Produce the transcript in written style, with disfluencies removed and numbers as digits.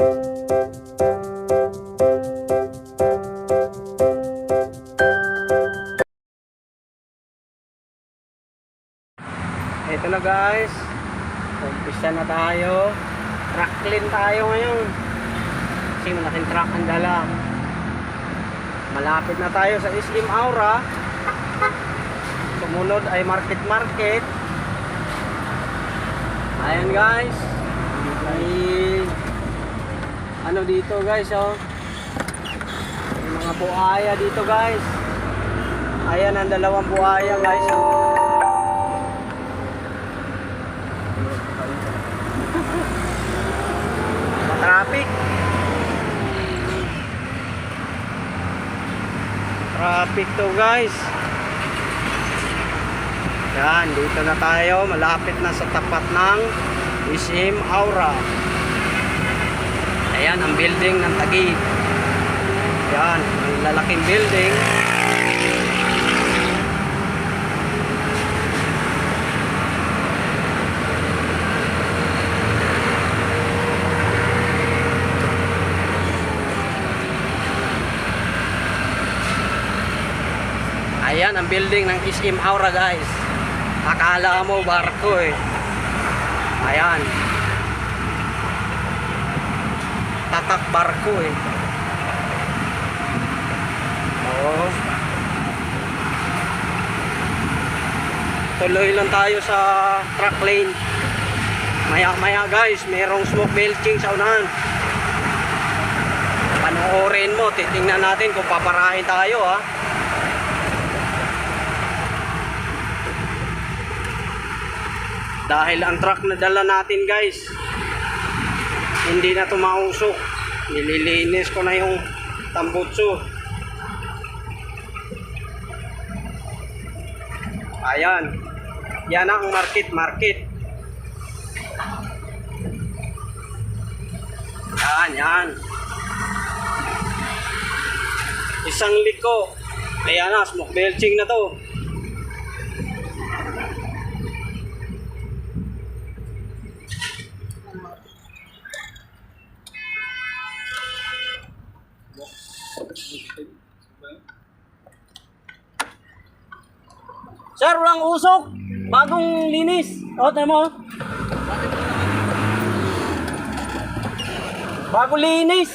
Ito na guys, umpisa na tayo. Truck clean tayo ngayon kasi malaking truck ang dala. Malapit na tayo sa SM Aura. Sumunod ay market. Ayan guys, may ano dito guys, oh, may mga buhaya dito guys. Ayan ang dalawang buhaya guys, oh. Traffic to guys. Yan, dito na tayo, malapit na sa tapat ng SM Aura. Ayan ang building ng Taguig. Yan, ang lalaking building. Ayan ang building ng SM Aura guys. Akala mo barko eh. Ayan. Tatak barko eh. Oo. Tuloy lang tayo sa truck lane. Maya guys, merong smoke belching sa unahan. Panoorin mo, titingnan natin kung paparahin tayo ha. Dahil ang truck na dala natin guys, hindi na tumausok. Nililinis ko na yung tambutso. Ayan. Yan ang market. Yan. Isang liko. Ayan na, smoke belching na to. Sir, walang usok. Bagong linis. O, tayo mo. Bagong linis.